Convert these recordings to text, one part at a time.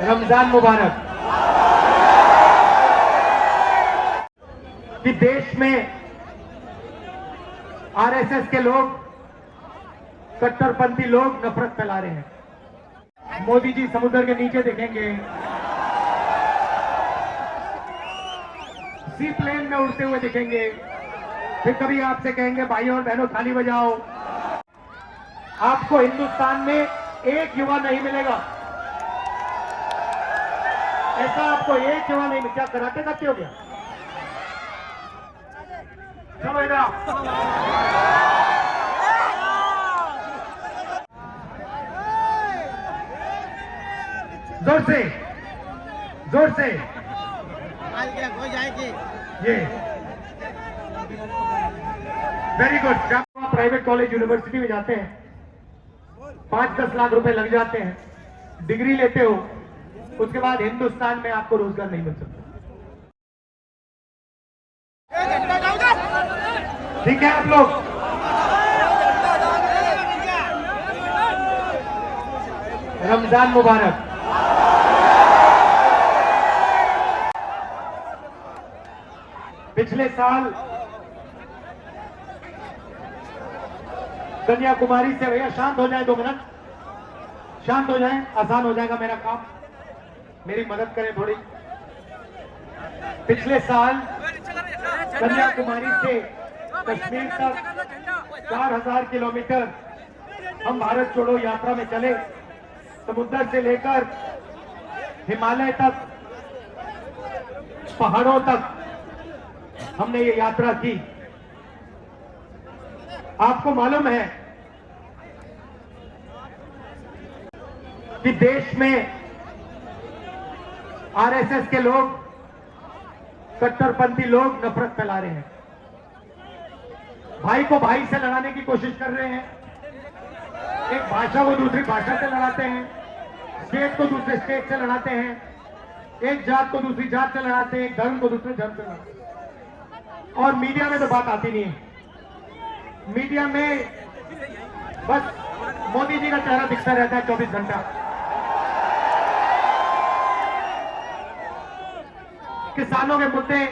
रमजान मुबारक। कि देश में आरएसएस के लोग, कट्टरपंथी लोग नफरत फैला रहे हैं। मोदी जी समुद्र के नीचे दिखेंगे, सी प्लेन में उड़ते हुए दिखेंगे, फिर कभी आपसे कहेंगे भाइयों और बहनों थाली बजाओ। आपको हिंदुस्तान में एक युवा नहीं मिलेगा, ऐसा आपको एक युवा नहीं मिलेगा। क्या कराटे करते हो क्या? चलो इधर जोर से, जोर से हो जाएगी। ये वेरी गुड। जब आप प्राइवेट कॉलेज यूनिवर्सिटी में जाते हैं, 5-10 लाख रुपए लग जाते हैं, डिग्री लेते हो, उसके बाद हिंदुस्तान में आपको रोजगार नहीं मिल सकता। ठीक है आप लोग? रमजान मुबारक। पिछले साल कन्याकुमारी से, भैया शांत हो जाए 2 मिनट, शांत हो जाए, आसान हो जाएगा मेरा काम, मेरी मदद करें थोड़ी। पिछले साल कन्याकुमारी से कश्मीर तक 4000 किलोमीटर हम भारत जोड़ो यात्रा में चले। समुद्र से लेकर हिमालय तक, पहाड़ों तक हमने ये यात्रा की। आपको मालूम है कि देश में आरएसएस के लोग, कट्टरपंथी लोग नफरत फैला रहे हैं, भाई को भाई से लड़ाने की कोशिश कर रहे हैं, एक भाषा को दूसरी भाषा से लड़ाते हैं, स्टेट को दूसरे स्टेट से लड़ाते हैं, एक जात को दूसरी जात से लड़ाते हैं, एक धर्म को दूसरे धर्म से लड़ाते हैं। और मीडिया में तो बात आती नहीं है। मीडिया में बस मोदी जी का चेहरा दिखता रहता है 24 घंटा। किसानों के मुद्दे,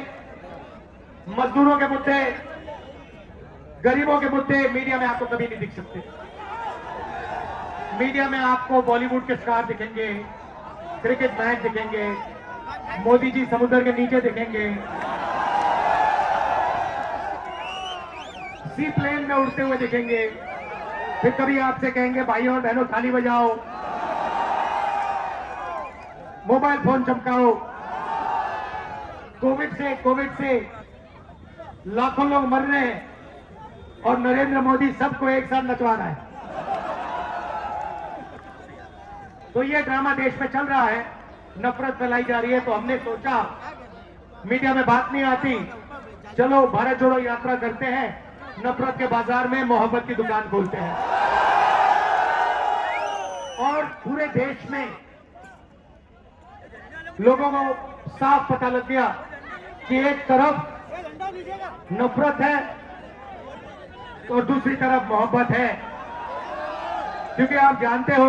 मजदूरों के मुद्दे, गरीबों के मुद्दे मीडिया में आपको कभी नहीं दिख सकते। मीडिया में आपको बॉलीवुड के स्टार दिखेंगे, क्रिकेट मैच दिखेंगे, मोदी जी समुद्र के नीचे दिखेंगे, सी प्लेन में उड़ते हुए दिखेंगे, फिर कभी आपसे कहेंगे भाइयों और बहनों थाली बजाओ, मोबाइल फोन चमकाओ। कोविड से लाखों लोग मर रहे हैं और नरेंद्र मोदी सबको एक साथ नचवा रहा है। तो ये ड्रामा देश में चल रहा है, नफरत फैलाई जा रही है। तो हमने सोचा, मीडिया में बात नहीं आती, चलो भारत जोड़ो यात्रा करते हैं, नफरत के बाजार में मोहब्बत की दुकान खोलते हैं। और पूरे देश में लोगों को साफ पता लग गया कि एक तरफ नफरत है और दूसरी तरफ मोहब्बत है। क्योंकि आप जानते हो,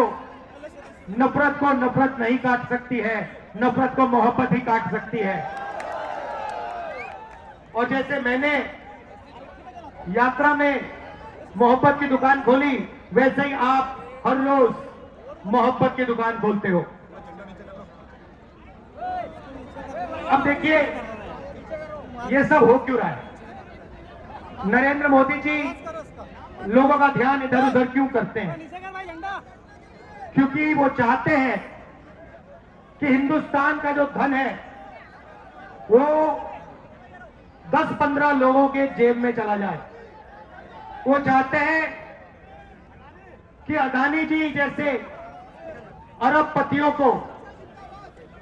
नफरत को नफरत नहीं काट सकती है, नफरत को मोहब्बत ही काट सकती है। और जैसे मैंने यात्रा में मोहब्बत की दुकान खोली, वैसे ही आप हर रोज मोहब्बत की दुकान खोलते हो। अब देखिए ये सब हो क्यों रहा है? नरेंद्र मोदी जी लोगों का ध्यान इधर उधर क्यों करते हैं? क्योंकि वो चाहते हैं कि हिंदुस्तान का जो धन है वो 10-15 लोगों के जेब में चला जाए। वो चाहते हैं कि अदानी जी जैसे अरबपतियों को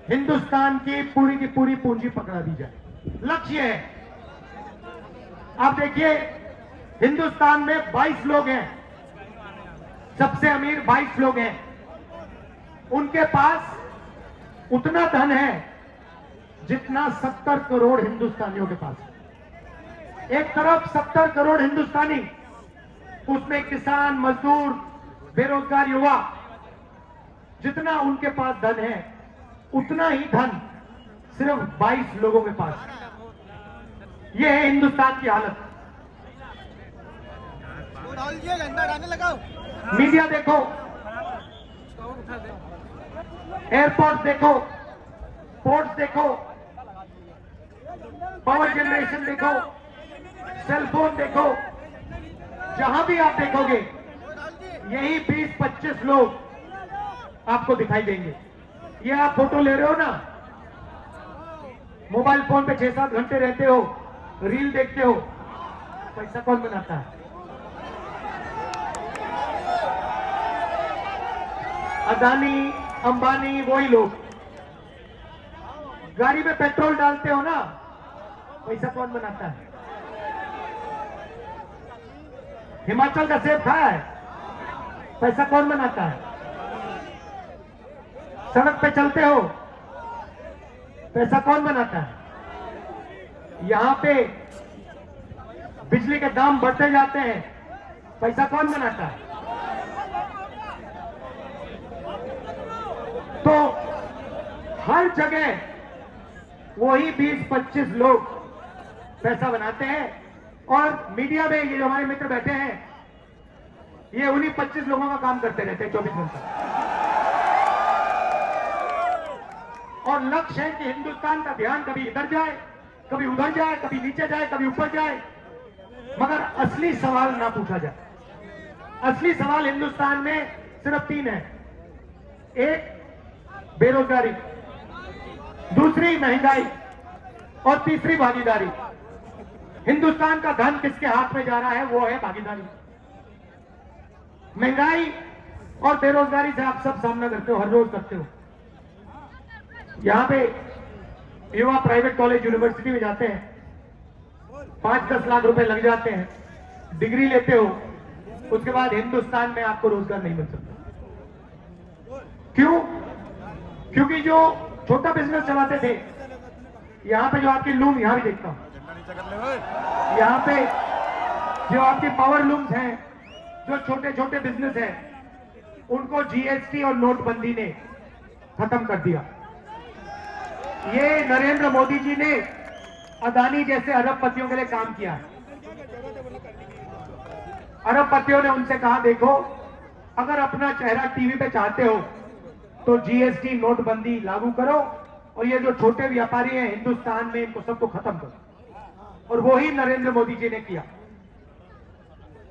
हिंदुस्तान की पूरी पूंजी पकड़ा दी जाए। लक्ष्य है। आप देखिए, हिंदुस्तान में 22 लोग हैं, सबसे अमीर 22 लोग हैं। उनके पास उतना धन है जितना 70 करोड़ हिंदुस्तानियों के पास है। एक तरफ 70 करोड़ हिंदुस्तानी, उसमें किसान, मजदूर, बेरोजगार युवा, जितना उनके पास धन है उतना ही धन सिर्फ 22 लोगों के पास। यह है हिंदुस्तान की हालत। राहुल जी झंडा डालने लगाओ। मीडिया देखो, एयरपोर्ट देखो, पोर्ट्स देखो, पावर जनरेशन देखो, सेलफोन देखो, जहां भी आप देखोगे यही 20-25 लोग आपको दिखाई देंगे। ये आप फोटो ले रहे हो ना, मोबाइल फोन पे 6-7 घंटे रहते हो, रील देखते हो, पैसा कौन बनाता है? अदानी, अंबानी, वही लोग। गाड़ी में पेट्रोल डालते हो ना, पैसा कौन बनाता है? हिमाचल का सेब खाया है, पैसा कौन बनाता है? सड़क पे चलते हो, पैसा कौन बनाता है? यहां पे बिजली के दाम बढ़ते जाते हैं, पैसा कौन बनाता है? तो हर जगह वही 20-25 लोग पैसा बनाते हैं। और मीडिया में ये जो हमारे मित्र बैठे हैं, ये उन्हीं 25 लोगों का काम करते रहते हैं 24 घंटे। और लक्ष्य है कि हिंदुस्तान का ध्यान कभी इधर जाए, कभी उधर जाए, कभी नीचे जाए, कभी ऊपर जाए, मगर असली सवाल ना पूछा जाए। असली सवाल हिंदुस्तान में सिर्फ 3 है। एक, बेरोजगारी, दूसरी महंगाई, और तीसरी भागीदारी। हिंदुस्तान का धन किसके हाथ में जा रहा है? वो है भागीदारी। महंगाई और बेरोजगारी से आप सब सामना करते हो, हर रोज करते हो। यहां पे युवा प्राइवेट कॉलेज यूनिवर्सिटी में जाते हैं, 5-10 लाख रुपए लग जाते हैं, डिग्री लेते हो, उसके बाद हिंदुस्तान में आपको रोजगार नहीं मिल सकता। क्यों? क्योंकि जो छोटा बिजनेस चलाते थे, यहां पे जो आपकी लूम, यहां भी देखता हूं, यहां पे जो आपके पावर लूम्स हैं, जो छोटे छोटे बिजनेस हैं, उनको जीएसटी और नोटबंदी ने खत्म कर दिया। ये नरेंद्र मोदी जी ने अदानी जैसे अरबपतियों के लिए काम किया है। अरबपतियों ने उनसे कहा, देखो अगर अपना चेहरा टीवी पे चाहते हो तो जीएसटी नोटबंदी लागू करो, और ये जो छोटे व्यापारी हैं हिंदुस्तान में, इनको सबको खत्म करो। और वही नरेंद्र मोदी जी ने किया।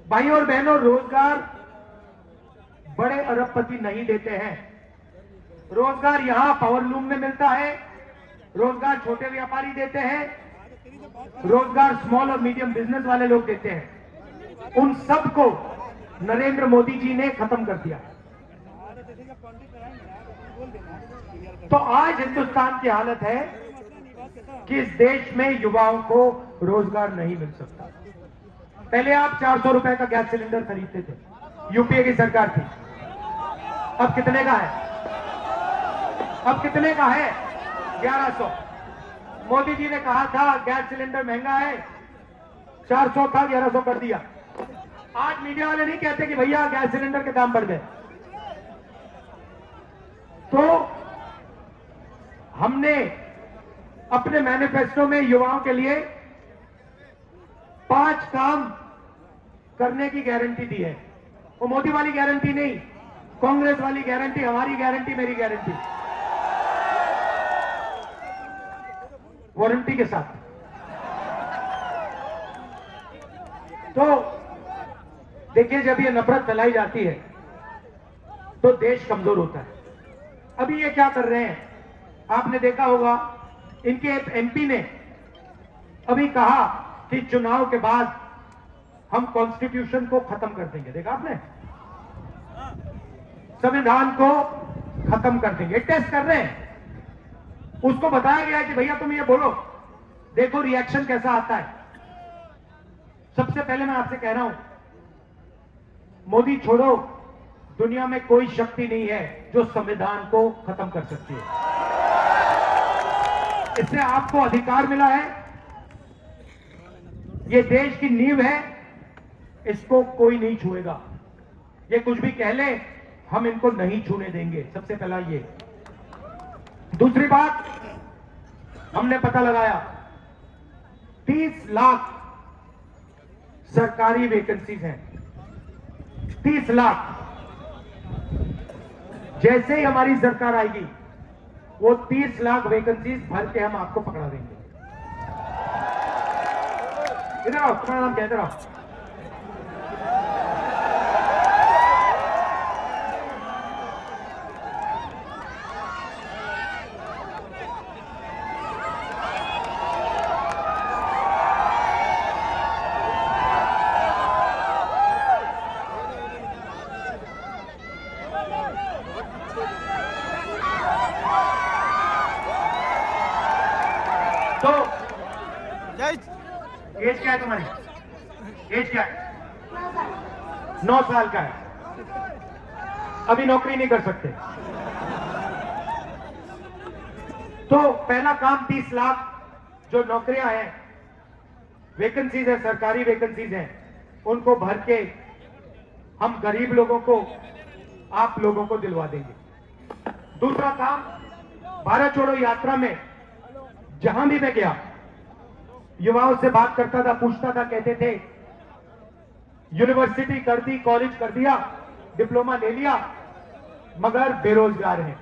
भाइयों और बहनों, रोजगार बड़े अरबपति नहीं देते हैं। रोजगार यहां पावर लूम में मिलता है, रोजगार छोटे व्यापारी देते हैं, रोजगार स्मॉल और मीडियम बिजनेस वाले लोग देते हैं। उन सबको नरेंद्र मोदी जी ने खत्म कर दिया। तो आज हिंदुस्तान की हालत है कि इस देश में युवाओं को रोजगार नहीं मिल सकता। पहले आप 400 रुपए का गैस सिलेंडर खरीदते थे, यूपीए की सरकार थी। अब कितने का है? अब कितने का है? 1100। मोदी जी ने कहा था गैस सिलेंडर महंगा है, 400 था, 1100 कर दिया। आज मीडिया वाले नहीं कहते कि भैया गैस सिलेंडर के दाम बढ़ गए। तो हमने अपने मैनिफेस्टो में युवाओं के लिए 5 काम करने की गारंटी दी है। वो मोदी वाली गारंटी नहीं, कांग्रेस वाली गारंटी, हमारी गारंटी, मेरी गारंटी, वारंटी के साथ। तो देखिए, जब ये नफरत फैलाई जाती है तो देश कमजोर होता है। अभी ये क्या कर रहे हैं, आपने देखा होगा, इनके एमपी ने अभी कहा कि चुनाव के बाद हम कॉन्स्टिट्यूशन को खत्म कर देंगे। देखा आपने? संविधान को खत्म कर देंगे। टेस्ट कर रहे हैं। उसको बताया गया कि भैया तुम ये बोलो, देखो रिएक्शन कैसा आता है। सबसे पहले मैं आपसे कह रहा हूं, मोदी छोड़ो, दुनिया में कोई शक्ति नहीं है जो संविधान को खत्म कर सकती है। इससे आपको अधिकार मिला है, ये देश की नींव है, इसको कोई नहीं छुएगा। ये कुछ भी कह ले, हम इनको नहीं छूने देंगे। सबसे पहला ये। दूसरी बात, हमने पता लगाया 30 लाख सरकारी वैकेंसीज हैं, 30 लाख। जैसे ही हमारी सरकार आएगी वो 30 लाख वैकेंसीज भर के हम आपको पकड़ा देंगे। इधर आओ, तुम्हारा नाम क्या है? इधर आओ। तो जय एज क्या है तुम्हारी? एज क्या है? 9 साल का है, अभी नौकरी नहीं कर सकते। तो पहला काम 30 लाख जो नौकरियां हैं, वैकेंसीज है, सरकारी वैकेंसीज हैं, उनको भर के हम गरीब लोगों को, आप लोगों को दिलवा देंगे। दूसरा काम, भारत छोड़ो यात्रा में जहां भी मैं गया, युवाओं से बात करता था, पूछता था, कहते थे यूनिवर्सिटी कर दी, कॉलेज कर दिया, डिप्लोमा ले लिया, मगर बेरोजगार हैं।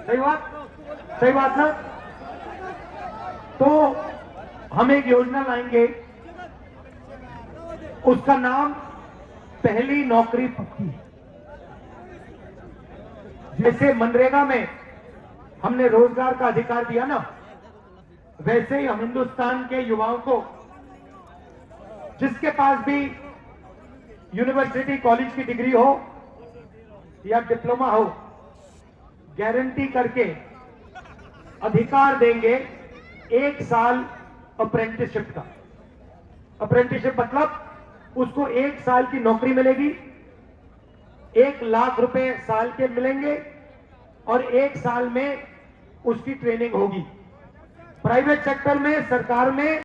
सही बात, सही बात ना? तो हम एक योजना लाएंगे, उसका नाम पहली नौकरी पक्की। जैसे मनरेगा में हमने रोजगार का अधिकार दिया ना, वैसे ही हम हिंदुस्तान के युवाओं को, जिसके पास भी यूनिवर्सिटी कॉलेज की डिग्री हो या डिप्लोमा हो, गारंटी करके अधिकार देंगे 1 साल अप्रेंटिसशिप का। अप्रेंटिसशिप मतलब उसको 1 साल की नौकरी मिलेगी, 1 लाख रुपए साल के मिलेंगे और 1 साल में उसकी ट्रेनिंग होगी। प्राइवेट सेक्टर में, सरकार में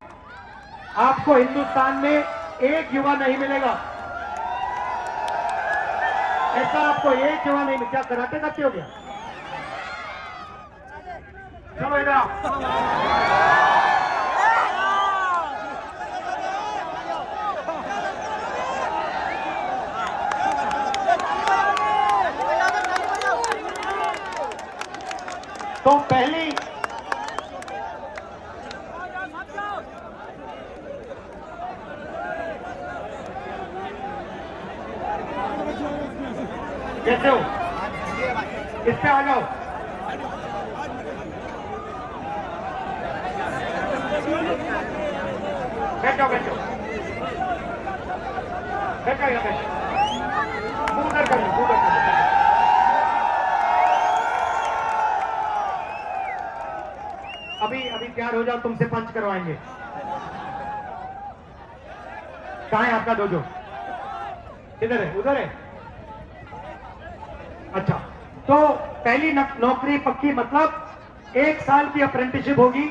आपको हिंदुस्तान में एक युवा नहीं मिलेगा, ऐसा आपको एक युवा नहीं मिलेगा। क्या कराटे करते हो क्या? चलो इधर आओ। तो पहली कैसे हो? इस पे आ जाओ। बैठो बैठो बैठो, यहाँ बैठो, मुंह उधर कर लो, मुंह उधर कर लो। अभी तैयार हो जाओ, तुमसे पंच करवाएंगे। कहाँ है आपका डोजो? इधर है, उधर है? अच्छा, तो पहली नौकरी पक्की मतलब 1 साल की अप्रेंटिसशिप होगी।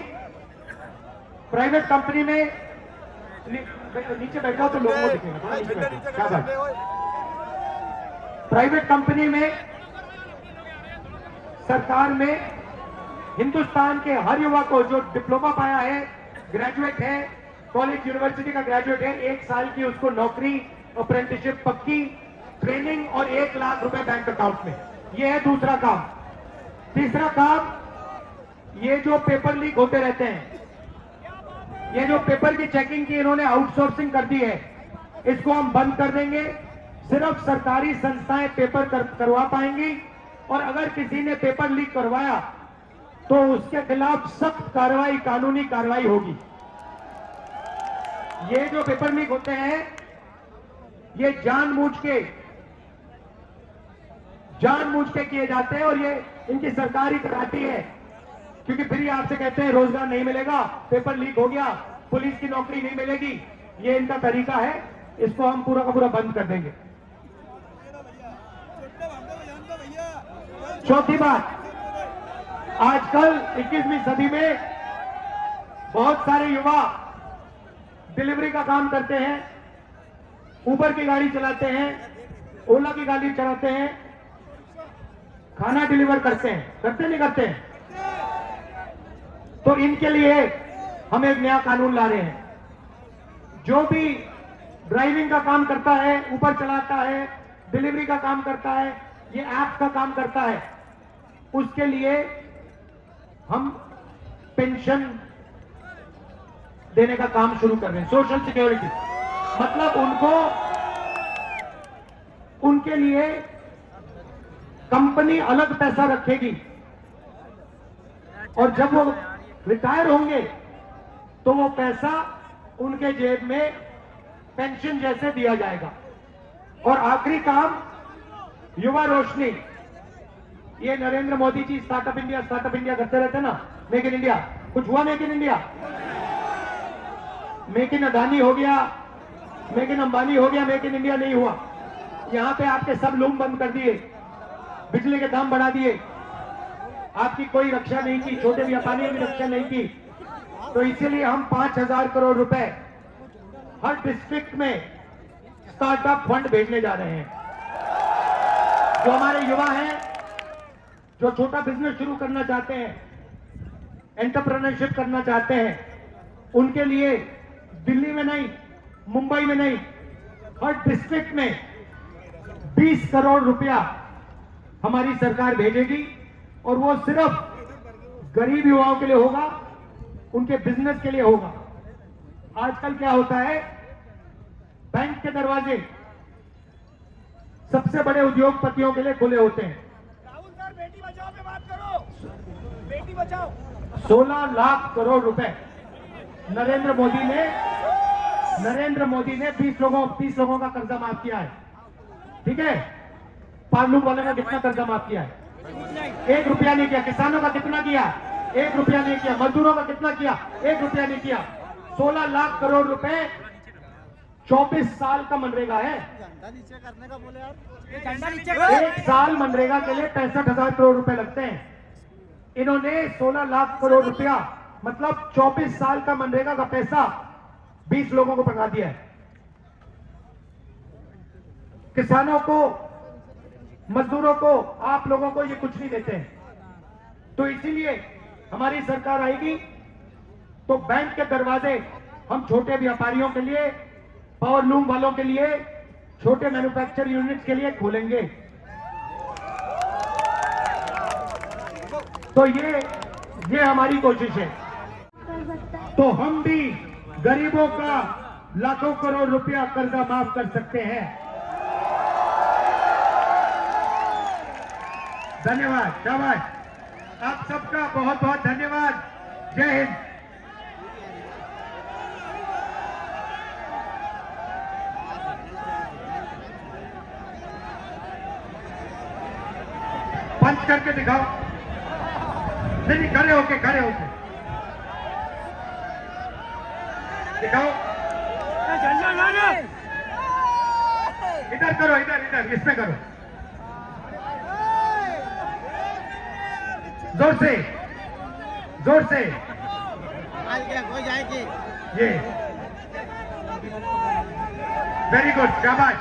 प्राइवेट कंपनी में नीचे बैठा तो लोगों को दिखेगा, थोड़ा नीचे बैठो। क्या बात? प्राइवेट कंपनी में, सरकार में, हिंदुस्तान के हर युवा को जो डिप्लोमा पाया है, ग्रेजुएट है, कॉलेज यूनिवर्सिटी का ग्रेजुएट है, 1 साल की उसको नौकरी, अप्रेंटिसशिप पक्की, ट्रेनिंग और 1 लाख रुपए बैंक अकाउंट में। ये है दूसरा काम। तीसरा काम, ये जो पेपर लीक होते रहते हैं, ये जो पेपर की चेकिंग की इन्होंने आउटसोर्सिंग कर दी है, इसको हम बंद कर देंगे। सिर्फ सरकारी संस्थाएं पेपर करवा पाएंगी और अगर किसी ने पेपर लीक करवाया तो उसके खिलाफ सख्त कार्रवाई, कानूनी कार्रवाई होगी। ये जो पेपर लीक होते हैं, ये जानबूझ के किए जाते हैं और ये इनकी सरकारी कराटी है, क्योंकि फिर ये आपसे कहते हैं रोजगार नहीं मिलेगा, पेपर लीक हो गया, पुलिस की नौकरी नहीं मिलेगी। ये इनका तरीका है, इसको हम पूरा का पूरा बंद कर देंगे। चौथी बात, आजकल 21वीं सदी में बहुत सारे युवा डिलीवरी का काम करते हैं, उबर की गाड़ी चलाते हैं, ओला की गाड़ी चलाते हैं, खाना डिलीवर करते हैं, करते नहीं करते? तो इनके लिए हम एक नया कानून ला रहे हैं। जो भी ड्राइविंग का काम करता है, ऊपर चलाता है, डिलीवरी का काम करता है, ये ऐप का काम करता है, उसके लिए हम पेंशन देने का काम शुरू कर रहे हैं। सोशल सिक्योरिटी मतलब उनके लिए कंपनी अलग पैसा रखेगी और जब वो रिटायर होंगे तो वो पैसा उनके जेब में पेंशन जैसे दिया जाएगा। और आखिरी काम, युवा रोशनी। ये नरेंद्र मोदी जी स्टार्टअप इंडिया करते रहते ना, मेक इन इंडिया। कुछ हुआ make in India? Make in Adani हो गया, मेक इन अंबानी हो गया, मेक इन इंडिया नहीं हुआ। यहां पे आपके सब लूम बंद कर दिए, बिजली के दाम बढ़ा दिए, आपकी कोई रक्षा नहीं की, छोटे व्यापारियों की रक्षा नहीं की। तो इसीलिए हम 5,000 करोड़ रुपए हर डिस्ट्रिक्ट में स्टार्टअप फंड भेजने जा रहे हैं। जो हमारे युवा हैं, जो छोटा बिजनेस शुरू करना चाहते हैं, एंटरप्रेन्योरशिप करना चाहते हैं, उनके लिए दिल्ली में नहीं, मुंबई में नहीं, हर डिस्ट्रिक्ट में 20 करोड़ रुपया हमारी सरकार भेजेगी। और वो सिर्फ गरीब युवाओं के लिए होगा, उनके बिजनेस के लिए होगा। आजकल क्या होता है, बैंक के दरवाजे सबसे बड़े उद्योगपतियों के लिए खुले होते हैं। राहुल सर, बेटी बचाओ पे बात करो, बेटी बचाओ। 16 लाख करोड़ रुपए नरेंद्र मोदी ने 30 लोगों का कर्जा माफ किया है। ठीक है, पार्लूम वाले का कितना कर्जा माफ किया है? 1 रुपया नहीं किया। किसानों का कितना किया? 1 रुपया नहीं किया। मजदूरों का कितना किया? 1 रुपया नहीं किया। 16 लाख करोड़ रुपए 24 साल का मनरेगा है। झंडा नीचे करने का बोले यार, ये झंडा नीचे कर। एक साल मनरेगा के लिए 65,000 करोड़ रुपए लगते हैं। इन्होंने 16 लाख करोड़ रुपया मतलब 24 साल का मनरेगा का पैसा 20 लोगों को पकड़ा दिया है। किसानों को, मजदूरों को, आप लोगों को ये कुछ नहीं देते हैं। तो इसीलिए हमारी सरकार आएगी तो बैंक के दरवाजे हम छोटे व्यापारियों के लिए, पावर लूम वालों के लिए, छोटे मैन्युफैक्चर यूनिट्स के लिए खोलेंगे। तो ये हमारी कोशिश है। तो हम भी गरीबों का लाखों करोड़ रुपया कर्जा माफ कर सकते हैं। धन्यवाद, शाबाश। आप सबका बहुत बहुत धन्यवाद। जय हिंद। पंच करके दिखाओ। नहीं, खड़े होके दिखाओ। झंडा लाना। इधर करो, इधर इसमें करो। जोर से हो जाएगी। ये वेरी गुड, शाबाश।